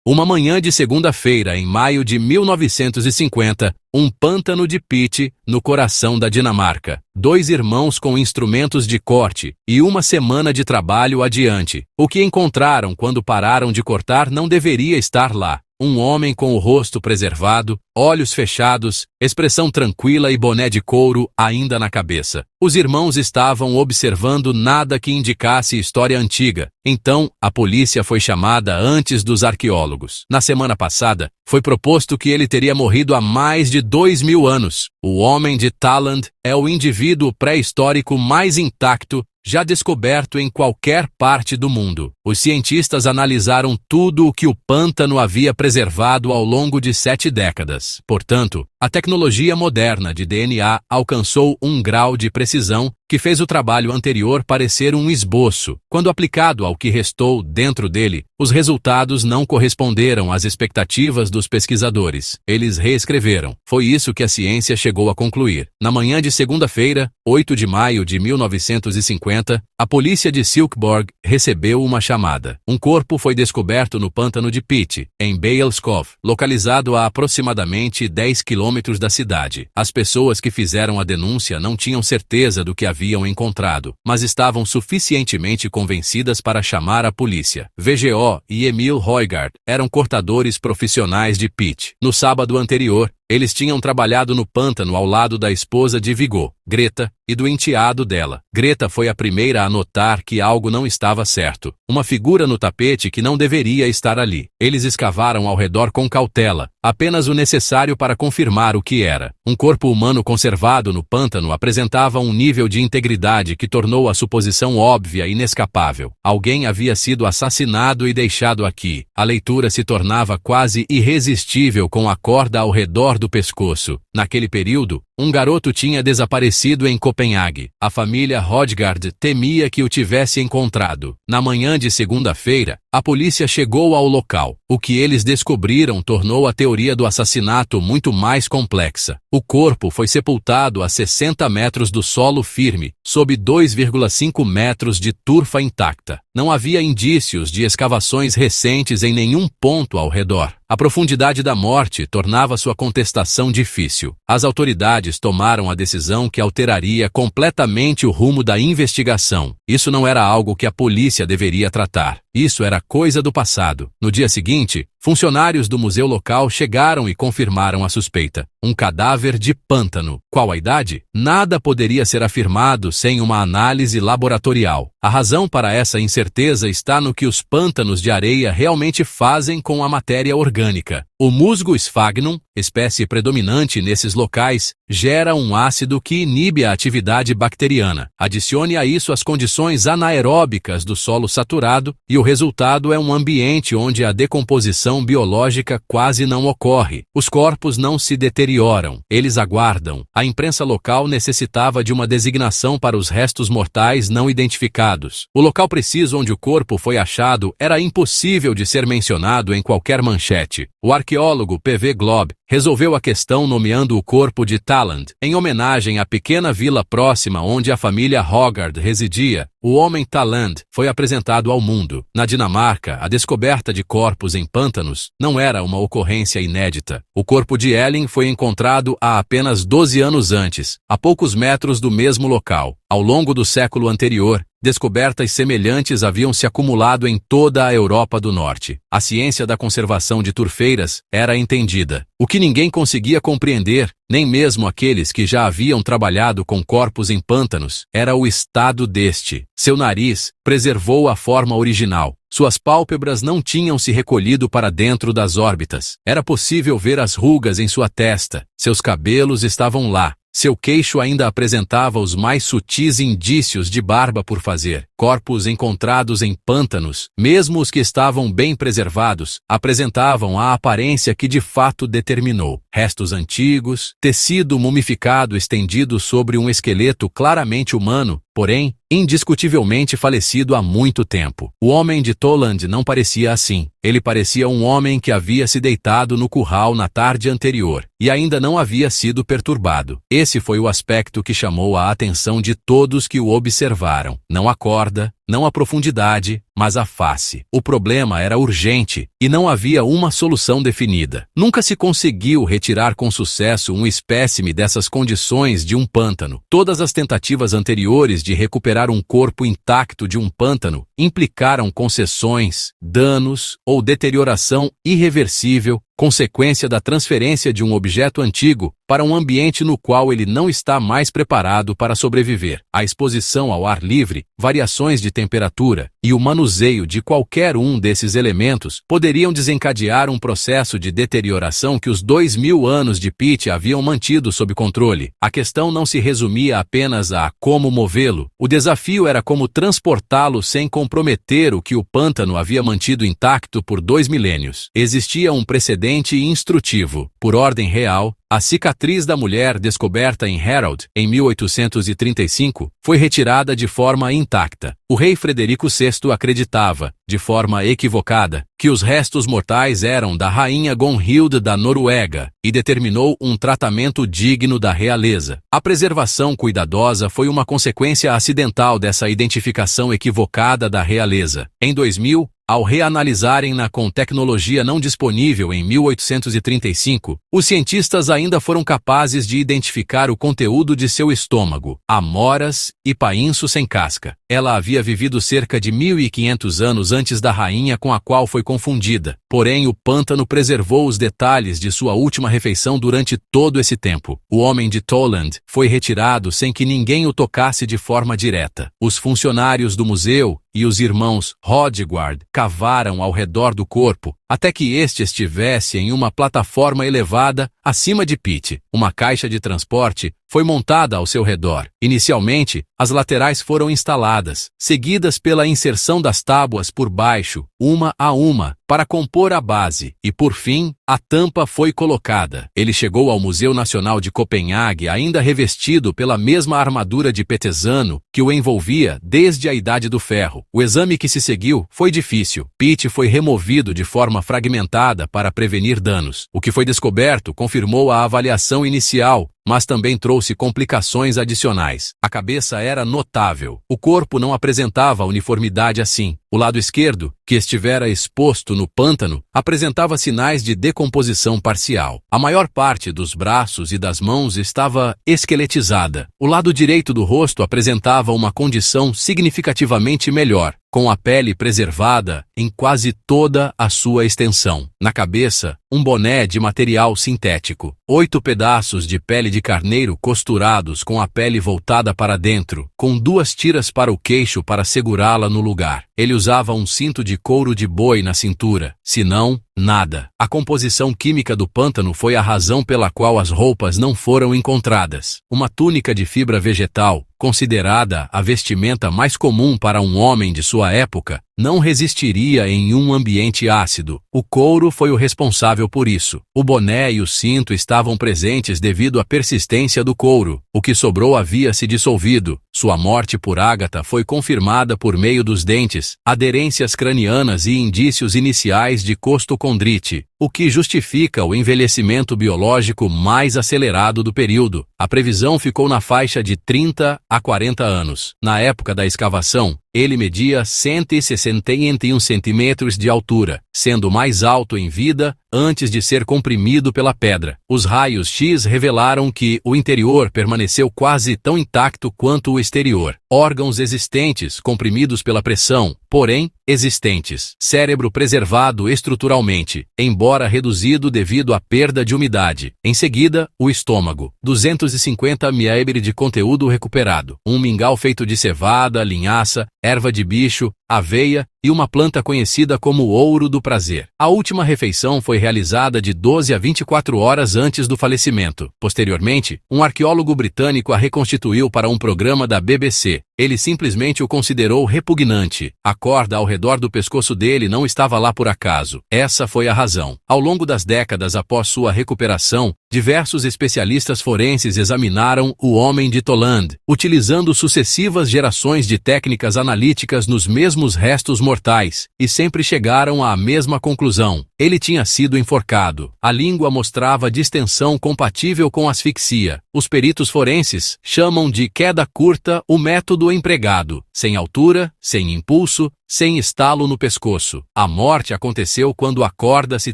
Uma manhã de segunda-feira, em maio de 1950, um pântano de Pite, no coração da Dinamarca. 2 irmãos com instrumentos de corte e uma semana de trabalho adiante. O que encontraram quando pararam de cortar não deveria estar lá. Um homem com o rosto preservado, olhos fechados, expressão tranquila e boné de couro ainda na cabeça. Os irmãos estavam observando nada que indicasse história antiga. Então, a polícia foi chamada antes dos arqueólogos. Na semana passada, foi proposto que ele teria morrido há mais de 2000 anos. O homem de Talland é o indivíduo pré-histórico mais intacto já descoberto em qualquer parte do mundo. Os cientistas analisaram tudo o que o pântano havia preservado ao longo de 7 décadas. Portanto, a tecnologia moderna de DNA alcançou um grau de precisão que fez o trabalho anterior parecer um esboço. Quando aplicado ao que restou dentro dele, os resultados não corresponderam às expectativas dos pesquisadores. Eles reescreveram. Foi isso que a ciência chegou a concluir. Na manhã de segunda-feira, 8 de maio de 1950, a polícia de Silkeborg recebeu uma chamada. Um corpo foi descoberto no pântano de Pite, em Baalskov, localizado a aproximadamente 10 quilômetros da cidade. As pessoas que fizeram a denúncia não tinham certeza do que haviam encontrado, mas estavam suficientemente convencidas para chamar a polícia. VGO e Emil Højgaard eram cortadores profissionais de Pite. No sábado anterior, eles tinham trabalhado no pântano ao lado da esposa de Viggo, Greta, e do enteado dela. Greta foi a primeira a notar que algo não estava certo. Uma figura no tapete que não deveria estar ali. Eles escavaram ao redor com cautela, apenas o necessário para confirmar o que era. Um corpo humano conservado no pântano apresentava um nível de integridade que tornou a suposição óbvia e inescapável. Alguém havia sido assassinado e deixado aqui. A leitura se tornava quase irresistível com a corda ao redor do pescoço. Naquele período, um garoto tinha desaparecido em Copenhague. A família Højgaard temia que o tivesse encontrado. Na manhã de segunda-feira, a polícia chegou ao local. O que eles descobriram tornou a teoria do assassinato muito mais complexa. O corpo foi sepultado a 60 metros do solo firme, sob 2,5 metros de turfa intacta. Não havia indícios de escavações recentes em nenhum ponto ao redor. A profundidade da morte tornava sua contestação difícil. As autoridades tomaram a decisão que alteraria completamente o rumo da investigação. Isso não era algo que a polícia deveria tratar. Isso era coisa do passado. No dia seguinte, funcionários do museu local chegaram e confirmaram a suspeita. Um cadáver de pântano. Qual a idade? Nada poderia ser afirmado sem uma análise laboratorial. A razão para essa incerteza está no que os pântanos de areia realmente fazem com a matéria orgânica. O musgo sphagnum, espécie predominante nesses locais, gera um ácido que inibe a atividade bacteriana. Adicione a isso as condições anaeróbicas do solo saturado e o resultado é um ambiente onde a decomposição biológica quase não ocorre. Os corpos não se deterioram, eles aguardam. A imprensa local necessitava de uma designação para os restos mortais não identificados. O local preciso onde o corpo foi achado era impossível de ser mencionado em qualquer manchete. O arqueólogo P.V. Glob resolveu a questão nomeando o corpo de Talland, em homenagem à pequena vila próxima onde a família Højgaard residia. O homem Talland foi apresentado ao mundo. Na Dinamarca, a descoberta de corpos em pântanos não era uma ocorrência inédita. O corpo de Elling foi encontrado há apenas 12 anos antes, a poucos metros do mesmo local. Ao longo do século anterior, descobertas semelhantes haviam se acumulado em toda a Europa do Norte. A ciência da conservação de turfeiras era entendida. O que ninguém conseguia compreender, nem mesmo aqueles que já haviam trabalhado com corpos em pântanos, era o estado deste. Seu nariz preservou a forma original. Suas pálpebras não tinham se recolhido para dentro das órbitas. Era possível ver as rugas em sua testa. Seus cabelos estavam lá. Seu queixo ainda apresentava os mais sutis indícios de barba por fazer. Corpos encontrados em pântanos, mesmo os que estavam bem preservados, apresentavam a aparência que de fato determinou. Restos antigos, tecido mumificado estendido sobre um esqueleto claramente humano, porém, indiscutivelmente falecido há muito tempo. O homem de Talland não parecia assim. Ele parecia um homem que havia se deitado no curral na tarde anterior e ainda não havia sido perturbado. Esse foi o aspecto que chamou a atenção de todos que o observaram. Não a corda, não a profundidade, mas a face. O problema era urgente, e não havia uma solução definida. Nunca se conseguiu retirar com sucesso um espécime dessas condições de um pântano. Todas as tentativas anteriores de recuperar um corpo intacto de um pântano implicaram concessões, danos ou deterioração irreversível, consequência da transferência de um objeto antigo para um ambiente no qual ele não está mais preparado para sobreviver. A exposição ao ar livre, variações de temperatura e o manuseio de qualquer um desses elementos poderiam desencadear um processo de deterioração que os 2000 anos de Pitt haviam mantido sob controle. A questão não se resumia apenas a como movê-lo. O desafio era como transportá-lo sem comprometer o que o pântano havia mantido intacto por 2 milênios. Existia um precedente instrutivo. Por ordem real, a cicatriz da mulher descoberta em Harold, em 1835, foi retirada de forma intacta. O rei Frederico VI acreditava, de forma equivocada, que os restos mortais eram da rainha Gunhild da Noruega e determinou um tratamento digno da realeza. A preservação cuidadosa foi uma consequência acidental dessa identificação equivocada da realeza. Em 2000, ao reanalisarem-na com tecnologia não disponível em 1835, os cientistas ainda foram capazes de identificar o conteúdo de seu estômago, amoras e painço sem casca. Ela havia vivido cerca de 1500 anos antes da rainha com a qual foi confundida. Porém, o pântano preservou os detalhes de sua última refeição durante todo esse tempo. O homem de Toland foi retirado sem que ninguém o tocasse de forma direta. Os funcionários do museu e os irmãos Hodgward cavaram ao redor do corpo, até que este estivesse em uma plataforma elevada acima de Pitt. Uma caixa de transporte foi montada ao seu redor. Inicialmente, as laterais foram instaladas, seguidas pela inserção das tábuas por baixo, uma a uma, para compor a base, e por fim, a tampa foi colocada. Ele chegou ao Museu Nacional de Copenhague ainda revestido pela mesma armadura de petesano que o envolvia desde a Idade do Ferro. O exame que se seguiu foi difícil. Pitt foi removido de forma fragmentada para prevenir danos. O que foi descoberto confirmou a avaliação inicial, mas também trouxe complicações adicionais. A cabeça era notável. O corpo não apresentava uniformidade assim. O lado esquerdo, que estivera exposto no pântano, apresentava sinais de decomposição parcial. A maior parte dos braços e das mãos estava esqueletizada. O lado direito do rosto apresentava uma condição significativamente melhor, com a pele preservada em quase toda a sua extensão. Na cabeça, um boné de material sintético. 8 pedaços de pele de carneiro costurados com a pele voltada para dentro, com 2 tiras para o queixo para segurá-la no lugar. Ele usava um cinto de couro de boi na cintura, senão, nada. A composição química do pântano foi a razão pela qual as roupas não foram encontradas. Uma túnica de fibra vegetal, considerada a vestimenta mais comum para um homem de sua época, não resistiria em um ambiente ácido. O couro foi o responsável por isso. O boné e o cinto estavam presentes devido à persistência do couro. O que sobrou havia se dissolvido. Sua morte por ágata foi confirmada por meio dos dentes, aderências cranianas e indícios iniciais de costocondrite, o que justifica o envelhecimento biológico mais acelerado do período. A previsão ficou na faixa de 30 a 40 anos. Na época da escavação, ele media 161 centímetros de altura, sendo mais alto em vida antes de ser comprimido pela pedra. Os raios X revelaram que o interior permaneceu quase tão intacto quanto o exterior. Órgãos existentes, comprimidos pela pressão, porém existentes. Cérebro preservado estruturalmente, embora reduzido devido à perda de umidade. Em seguida, o estômago. 250 ml de conteúdo recuperado. Um mingau feito de cevada, linhaça, erva de bicho, aveia e uma planta conhecida como ouro do prazer. A última refeição foi realizada de 12 a 24 horas antes do falecimento. Posteriormente, um arqueólogo britânico a reconstituiu para um programa da BBC. Ele simplesmente o considerou repugnante. A corda ao redor do pescoço dele não estava lá por acaso. Essa foi a razão. Ao longo das décadas após sua recuperação, diversos especialistas forenses examinaram o homem de Toland, utilizando sucessivas gerações de técnicas analíticas analíticas nos mesmos restos mortais, e sempre chegaram à mesma conclusão. Ele tinha sido enforcado. A língua mostrava distensão compatível com asfixia. Os peritos forenses chamam de queda curta o método empregado, sem altura, sem impulso, sem estalo no pescoço. A morte aconteceu quando a corda se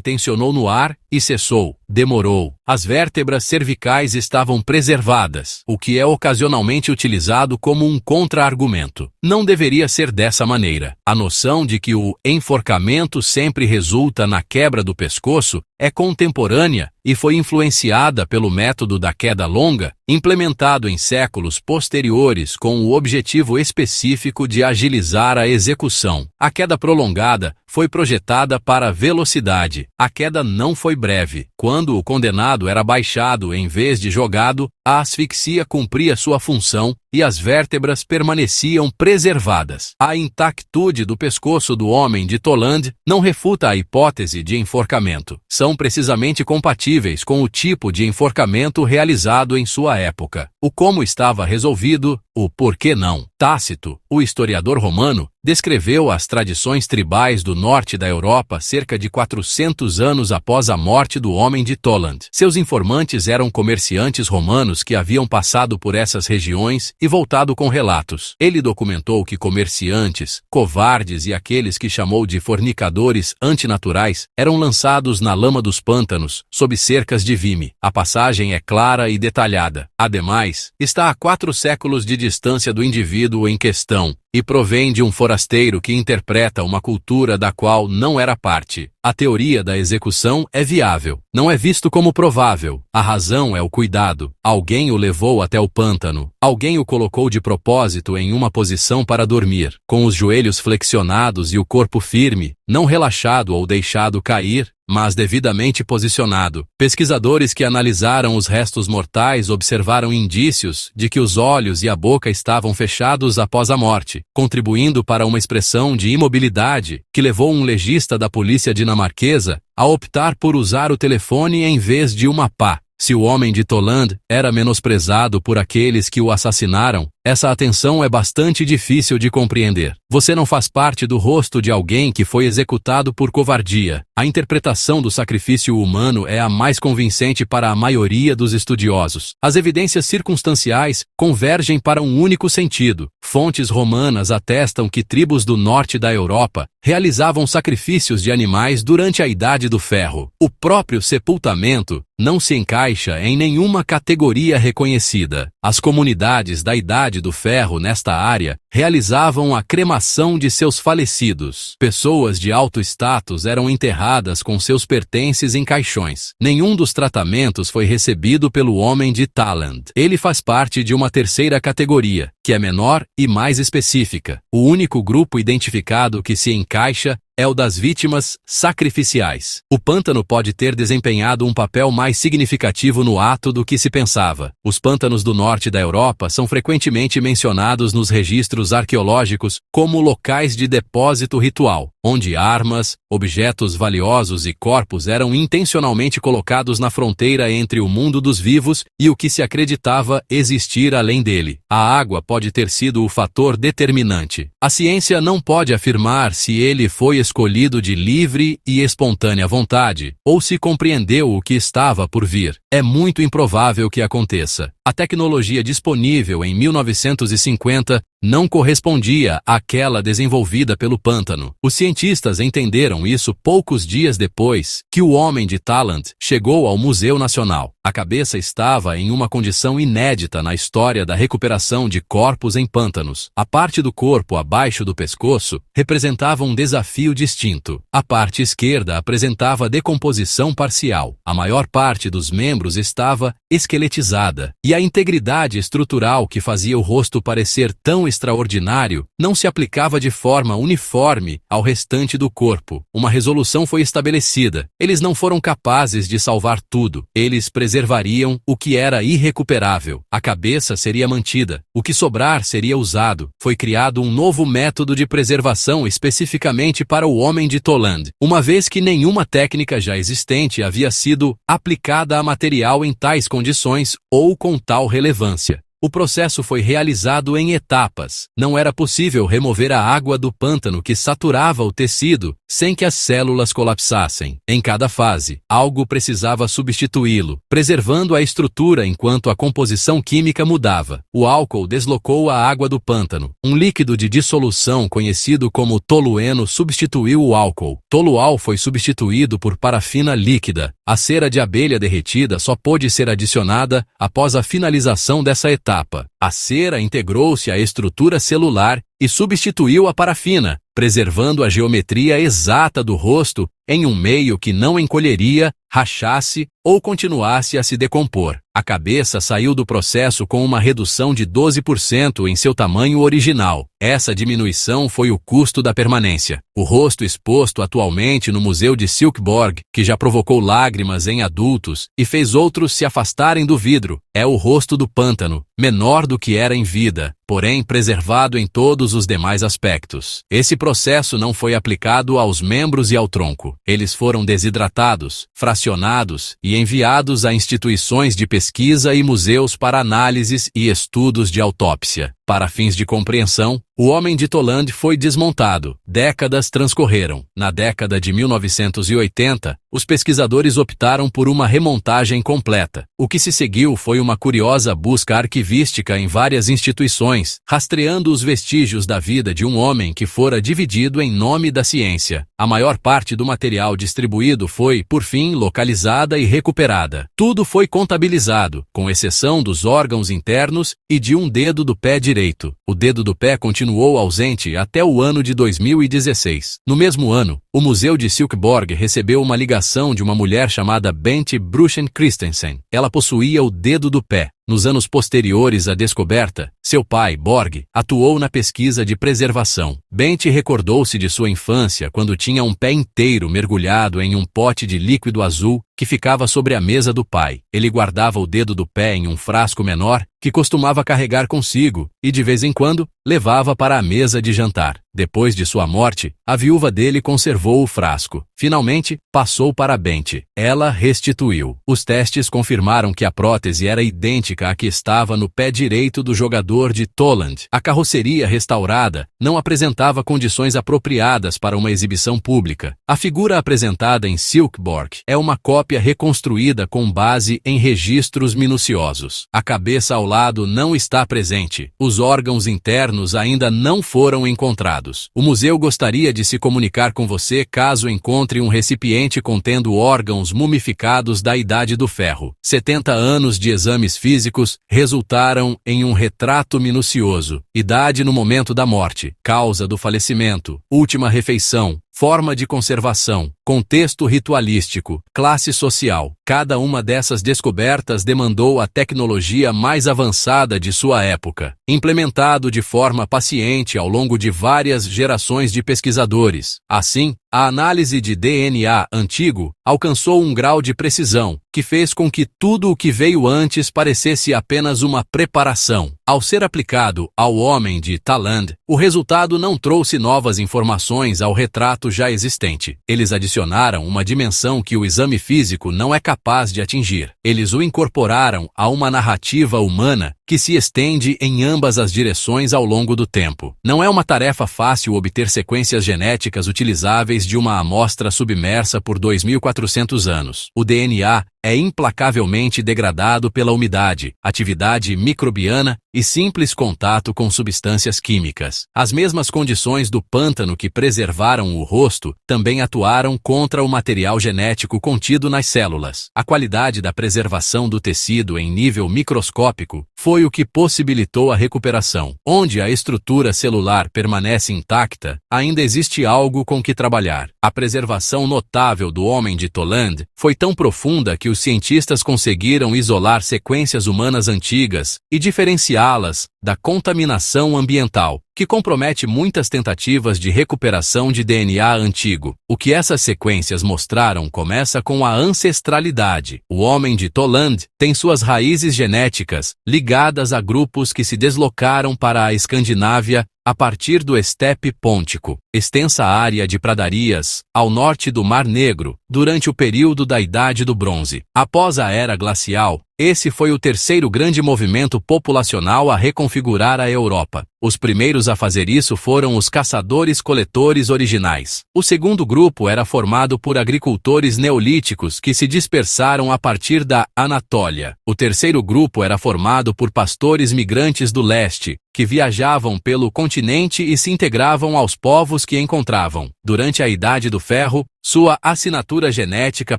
tensionou no ar e cessou. Demorou. As vértebras cervicais estavam preservadas, o que é ocasionalmente utilizado como um contra-argumento. Não deveria ser dessa maneira. A noção de que o enforcamento sempre resulta na quebra do pescoço é contemporânea e foi influenciada pelo método da queda longa, implementado em séculos posteriores com o objetivo específico de agilizar a execução. A queda prolongada foi projetada para velocidade. A queda não foi breve. Quando o condenado era baixado em vez de jogado, a asfixia cumpria sua função e as vértebras permaneciam preservadas. A intactude do pescoço do homem de Toland não refuta a hipótese de enforcamento. São precisamente compatíveis com o tipo de enforcamento realizado em sua época. O como estava resolvido, o porquê não. Tácito, o historiador romano, descreveu as tradições tribais do norte da Europa cerca de 400 anos após a morte do homem de Toland. Seus informantes eram comerciantes romanos que haviam passado por essas regiões e voltado com relatos. Ele documentou que comerciantes, covardes e aqueles que chamou de fornicadores antinaturais eram lançados na lama dos pântanos, sob cercas de vime. A passagem é clara e detalhada. Ademais, está a 4 séculos de distância do indivíduo em questão, e provém de um forasteiro que interpreta uma cultura da qual não era parte. A teoria da execução é viável. Não é visto como provável. A razão é o cuidado. Alguém o levou até o pântano. Alguém o colocou de propósito em uma posição para dormir, com os joelhos flexionados e o corpo firme, não relaxado ou deixado cair, mas devidamente posicionado. Pesquisadores que analisaram os restos mortais observaram indícios de que os olhos e a boca estavam fechados após a morte, contribuindo para uma expressão de imobilidade que levou um legista da polícia dinamarquesa a optar por usar o telefone em vez de uma pá. Se o homem de Toland era menosprezado por aqueles que o assassinaram, essa atenção é bastante difícil de compreender. Você não faz parte do rosto de alguém que foi executado por covardia. A interpretação do sacrifício humano é a mais convincente para a maioria dos estudiosos. As evidências circunstanciais convergem para um único sentido. Fontes romanas atestam que tribos do norte da Europa realizavam sacrifícios de animais durante a Idade do Ferro. O próprio sepultamento não se encaixa em nenhuma categoria reconhecida. As comunidades da Idade do Ferro nesta área realizavam a cremação de seus falecidos. Pessoas de alto status eram enterradas com seus pertences em caixões. Nenhum dos tratamentos foi recebido pelo homem de Toland. Ele faz parte de uma terceira categoria, que é menor e mais específica. O único grupo identificado que se encaixa é o das vítimas sacrificiais. O pântano pode ter desempenhado um papel mais significativo no ato do que se pensava. Os pântanos do norte da Europa são frequentemente mencionados nos registros arqueológicos como locais de depósito ritual, onde armas, objetos valiosos e corpos eram intencionalmente colocados na fronteira entre o mundo dos vivos e o que se acreditava existir além dele. A água pode ter sido o fator determinante. A ciência não pode afirmar se ele foi escolhido de livre e espontânea vontade, ou se compreendeu o que estava por vir. É muito improvável que aconteça. A tecnologia disponível em 1950 não correspondia àquela desenvolvida pelo pântano. Os cientistas entenderam isso poucos dias depois que o homem de Toland chegou ao Museu Nacional. A cabeça estava em uma condição inédita na história da recuperação de corpos em pântanos. A parte do corpo abaixo do pescoço representava um desafio distinto. A parte esquerda apresentava decomposição parcial. A maior parte dos membros estava esqueletizada, e a integridade estrutural que fazia o rosto parecer tão extraordinário não se aplicava de forma uniforme ao restante do corpo. Uma resolução foi estabelecida. Eles não foram capazes de salvar tudo. Eles preservariam o que era irrecuperável. A cabeça seria mantida. O que sobrar seria usado. Foi criado um novo método de preservação especificamente para o homem de Toland, uma vez que nenhuma técnica já existente havia sido aplicada a material em tais condições ou com tal relevância. O processo foi realizado em etapas. Não era possível remover a água do pântano que saturava o tecido sem que as células colapsassem. Em cada fase, algo precisava substituí-lo, preservando a estrutura enquanto a composição química mudava. O álcool deslocou a água do pântano. Um líquido de dissolução conhecido como tolueno substituiu o álcool. Toluol foi substituído por parafina líquida. A cera de abelha derretida só pôde ser adicionada após a finalização dessa etapa. A cera integrou-se à estrutura celular e substituiu a parafina, preservando a geometria exata do rosto em um meio que não encolheria, rachasse ou continuasse a se decompor. A cabeça saiu do processo com uma redução de 12% em seu tamanho original. Essa diminuição foi o custo da permanência. O rosto exposto atualmente no Museu de Silkeborg, que já provocou lágrimas em adultos e fez outros se afastarem do vidro, é o rosto do pântano, menor do que era em vida, porém preservado em todos os demais aspectos. Esse processo não foi aplicado aos membros e ao tronco. Eles foram desidratados, fracionados e enviados a instituições de pesquisa e museus para análises e estudos de autópsia. Para fins de compreensão, o homem de Toland foi desmontado. Décadas transcorreram. Na década de 1980, os pesquisadores optaram por uma remontagem completa. O que se seguiu foi uma curiosa busca arquivística em várias instituições, rastreando os vestígios da vida de um homem que fora dividido em nome da ciência. A maior parte do material distribuído foi, por fim, localizada e recuperada. Tudo foi contabilizado, com exceção dos órgãos internos e de um dedo do pé direito. O dedo do pé continuou ausente até o ano de 2016. No mesmo ano, o Museu de Silkeborg recebeu uma ligação de uma mulher chamada Bente Bruchen Christensen. Ela possuía o dedo do pé. Nos anos posteriores à descoberta, seu pai, Borg, atuou na pesquisa de preservação. Bente recordou-se de sua infância quando tinha um pé inteiro mergulhado em um pote de líquido azul que ficava sobre a mesa do pai. Ele guardava o dedo do pé em um frasco menor que costumava carregar consigo e, de vez em quando, levava para a mesa de jantar. Depois de sua morte, a viúva dele conservou o frasco. Finalmente, passou para Bente. Ela restituiu. Os testes confirmaram que a prótese era idêntica à que estava no pé direito do jogador de Toland. A carroceria restaurada não apresentava condições apropriadas para uma exibição pública. A figura apresentada em Silkeborg é uma cópia reconstruída com base em registros minuciosos. A cabeça ao lado não está presente. Os órgãos internos ainda não foram encontrados. O museu gostaria de se comunicar com você caso encontre um recipiente contendo órgãos mumificados da Idade do Ferro. 70 anos de exames físicos resultaram em um retrato minucioso. Idade no momento da morte, causa do falecimento, última refeição, forma de conservação, contexto ritualístico, classe social. Cada uma dessas descobertas demandou a tecnologia mais avançada de sua época, implementado de forma paciente ao longo de várias gerações de pesquisadores. Assim, a análise de DNA antigo alcançou um grau de precisão que fez com que tudo o que veio antes parecesse apenas uma preparação. Ao ser aplicado ao homem de Toland, o resultado não trouxe novas informações ao retrato já existente. Eles adicionaram uma dimensão que o exame físico não é capaz de atingir. Eles o incorporaram a uma narrativa humana que se estende em ambas as direções ao longo do tempo. Não é uma tarefa fácil obter sequências genéticas utilizáveis de uma amostra submersa por 2.400 anos. O DNA é implacavelmente degradado pela umidade, atividade microbiana e simples contato com substâncias químicas. As mesmas condições do pântano que preservaram o rosto também atuaram contra o material genético contido nas células. A qualidade da preservação do tecido em nível microscópico foi o que possibilitou a recuperação. Onde a estrutura celular permanece intacta, ainda existe algo com que trabalhar. A preservação notável do homem de Toland foi tão profunda que os cientistas conseguiram isolar sequências humanas antigas e diferenciá-las da contaminação ambiental. que compromete muitas tentativas de recuperação de DNA antigo. O que essas sequências mostraram começa com a ancestralidade. O homem de Toland tem suas raízes genéticas ligadas a grupos que se deslocaram para a Escandinávia a partir do estepe pôntico, extensa área de pradarias, ao norte do Mar Negro, durante o período da Idade do Bronze. Após a Era Glacial, esse foi o terceiro grande movimento populacional a reconfigurar a Europa. Os primeiros a fazer isso foram os caçadores-coletores originais. O segundo grupo era formado por agricultores neolíticos que se dispersaram a partir da Anatólia. O terceiro grupo era formado por pastores migrantes do leste, que viajavam pelo continente e se integravam aos povos que encontravam. Durante a Idade do Ferro, sua assinatura genética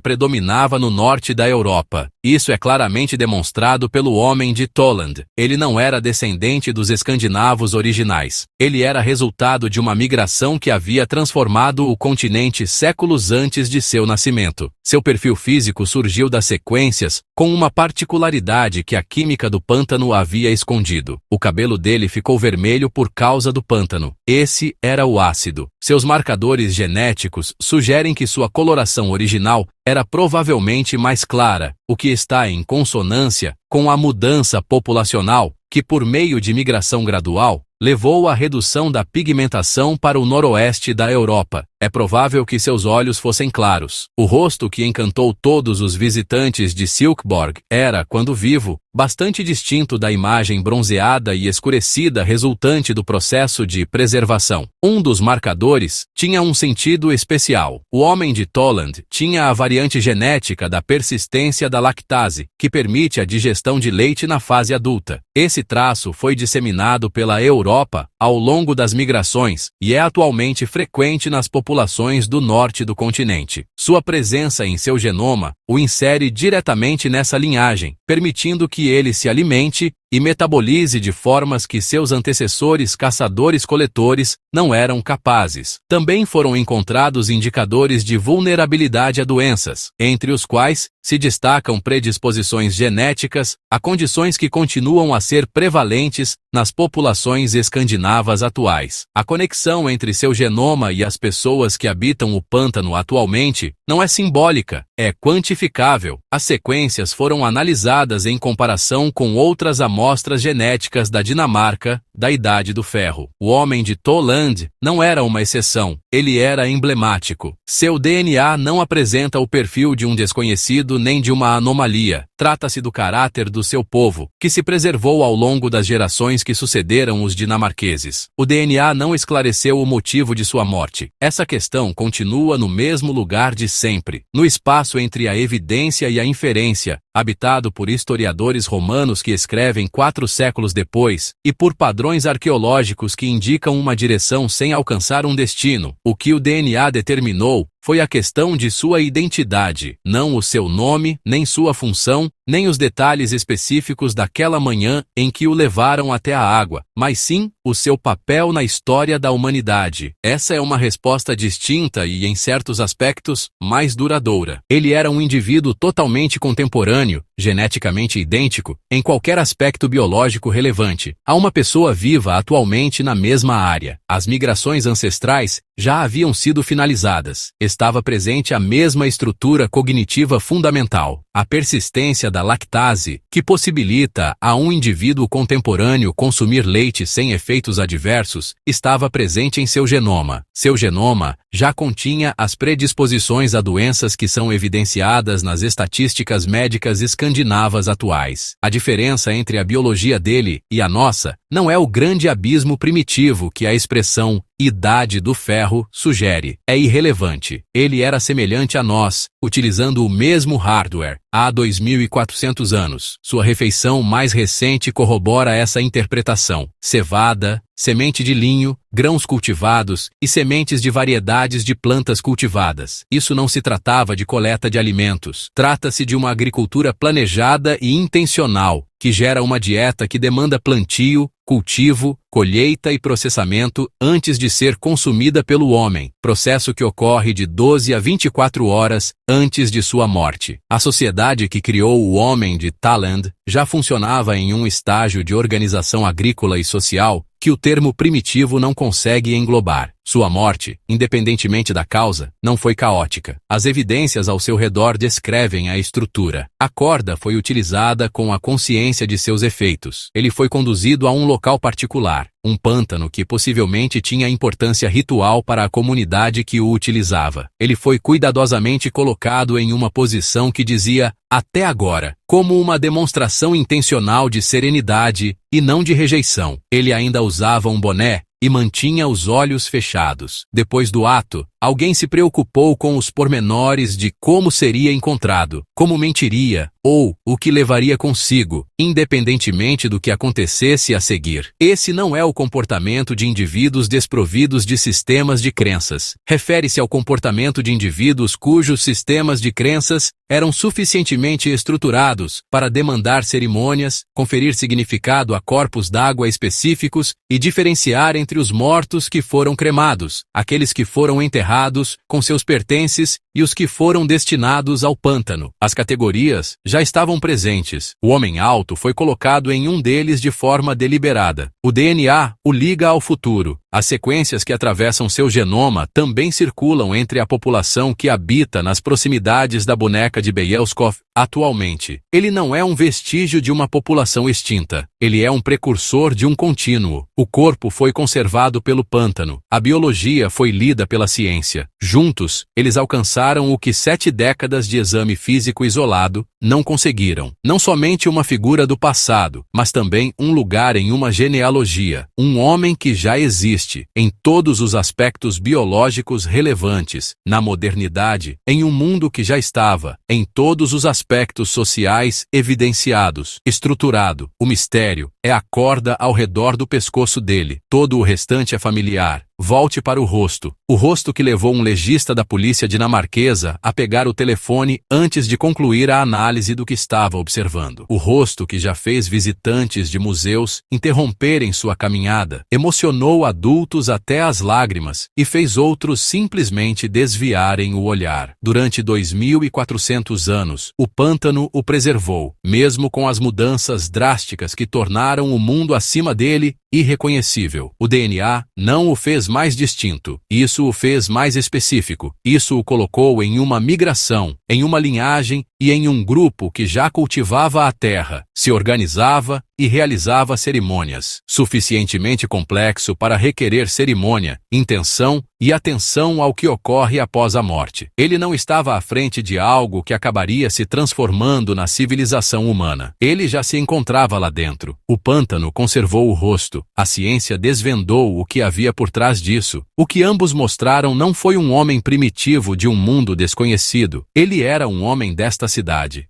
predominava no norte da Europa. Isso é claramente demonstrado pelo homem de Toland. Ele não era descendente dos escandinavos originais. Ele era resultado de uma migração que havia transformado o continente séculos antes de seu nascimento. Seu perfil físico surgiu das sequências, com uma particularidade que a química do pântano havia escondido. O cabelo dele ficou vermelho por causa do pântano. Esse era o ácido. Seus marcadores genéticos sugerem que sua coloração original era provavelmente mais clara, o que está em consonância com a mudança populacional, que por meio de migração gradual, levou à redução da pigmentação para o noroeste da Europa. É provável que seus olhos fossem claros. O rosto que encantou todos os visitantes de Silkeborg era, quando vivo, bastante distinto da imagem bronzeada e escurecida resultante do processo de preservação. Um dos marcadores tinha um sentido especial. O homem de Toland tinha a variante genética da persistência da lactase, que permite a digestão de leite na fase adulta. Esse traço foi disseminado pela Europa ao longo das migrações e é atualmente frequente nas populações do norte do continente. Sua presença em seu genoma o insere diretamente nessa linhagem, permitindo que ele se alimente e metabolize de formas que seus antecessores caçadores-coletores não eram capazes. Também foram encontrados indicadores de vulnerabilidade a doenças, entre os quais se destacam predisposições genéticas a condições que continuam a ser prevalentes nas populações escandinavas atuais. A conexão entre seu genoma e as pessoas que habitam o pântano atualmente não é simbólica, é quantificável. As sequências foram analisadas em comparação com outras amostras genéticas da Dinamarca da Idade do Ferro. O homem de Toland não era uma exceção, ele era emblemático. Seu DNA não apresenta o perfil de um desconhecido nem de uma anomalia. Trata-se do caráter do seu povo, que se preservou ao longo das gerações que sucederam os dinamarqueses. O DNA não esclareceu o motivo de sua morte. Essa questão continua no mesmo lugar de sempre, no espaço entre a evidência e a inferência, habitado por historiadores romanos que escrevem 4 séculos depois, e por padrões arqueológicos que indicam uma direção sem alcançar um destino. O que o DNA determinou foi a questão de sua identidade, não o seu nome, nem sua função, nem os detalhes específicos daquela manhã em que o levaram até a água, mas sim o seu papel na história da humanidade. Essa é uma resposta distinta e, em certos aspectos, mais duradoura. Ele era um indivíduo totalmente contemporâneo, geneticamente idêntico, em qualquer aspecto biológico relevante, a uma pessoa viva atualmente na mesma área. As migrações ancestrais já haviam sido finalizadas. Estava presente a mesma estrutura cognitiva fundamental, a persistência da lactase, que possibilita a um indivíduo contemporâneo consumir leite sem efeitos adversos, estava presente em seu genoma. Seu genoma já continha as predisposições a doenças que são evidenciadas nas estatísticas médicas escandinavas atuais. A diferença entre a biologia dele e a nossa não é o grande abismo primitivo que a expressão Idade do Ferro sugere. É irrelevante. Ele era semelhante a nós, utilizando o mesmo hardware, há 2.400 anos. Sua refeição mais recente corrobora essa interpretação. Cevada, semente de linho, grãos cultivados e sementes de variedades de plantas cultivadas. Isso não se tratava de coleta de alimentos. Trata-se de uma agricultura planejada e intencional, que gera uma dieta que demanda plantio, cultivo, colheita e processamento antes de ser consumida pelo homem, processo que ocorre de 12 a 24 horas antes de sua morte. A sociedade que criou o homem de Toland já funcionava em um estágio de organização agrícola e social que o termo primitivo não consegue englobar. Sua morte, independentemente da causa, não foi caótica. As evidências ao seu redor descrevem a estrutura. A corda foi utilizada com a consciência de seus efeitos. Ele foi conduzido a um local particular, um pântano que possivelmente tinha importância ritual para a comunidade que o utilizava. Ele foi cuidadosamente colocado em uma posição que dizia, até agora, como uma demonstração intencional de serenidade e não de rejeição. Ele ainda usava um boné e mantinha os olhos fechados. Depois do ato, alguém se preocupou com os pormenores de como seria encontrado, como mentiria, ou o que levaria consigo, independentemente do que acontecesse a seguir. Esse não é o comportamento de indivíduos desprovidos de sistemas de crenças. Refere-se ao comportamento de indivíduos cujos sistemas de crenças eram suficientemente estruturados para demandar cerimônias, conferir significado a corpos d'água específicos e diferenciar entre os mortos que foram cremados, aqueles que foram enterrados com seus pertences e os que foram destinados ao pântano. As categorias já estavam presentes. O homem alto foi colocado em um deles de forma deliberada. O DNA o liga ao futuro. As sequências que atravessam seu genoma também circulam entre a população que habita nas proximidades da boneca de Beelzebub. Atualmente, ele não é um vestígio de uma população extinta. Ele é um precursor de um contínuo. O corpo foi conservado pelo pântano. A biologia foi lida pela ciência. Juntos, eles alcançaram o que 7 décadas de exame físico isolado não conseguiram. Não somente uma figura do passado, mas também um lugar em uma genealogia. Um homem que já existe, em todos os aspectos biológicos relevantes, na modernidade, em um mundo que já estava, em todos os aspectos sociais evidenciados, estruturado. O mistério é a corda ao redor do pescoço dele. Todo o restante é familiar. Volte para o rosto que levou um legista da polícia dinamarquesa a pegar o telefone antes de concluir a análise do que estava observando. O rosto que já fez visitantes de museus interromperem sua caminhada, emocionou adultos até as lágrimas e fez outros simplesmente desviarem o olhar. Durante 2.400 anos, o pântano o preservou, mesmo com as mudanças drásticas que tornaram o mundo acima dele irreconhecível. O DNA não o fez mais distinto. Isso o fez mais específico. Isso o colocou em uma migração, em uma linhagem e em um grupo que já cultivava a terra, se organizava e realizava cerimônias. Suficientemente complexo para requerer cerimônia, intenção e atenção ao que ocorre após a morte. Ele não estava à frente de algo que acabaria se transformando na civilização humana. Ele já se encontrava lá dentro. O pântano conservou o rosto. A ciência desvendou o que havia por trás disso. O que ambos mostraram não foi um homem primitivo de um mundo desconhecido. Ele era um homem desta cidade.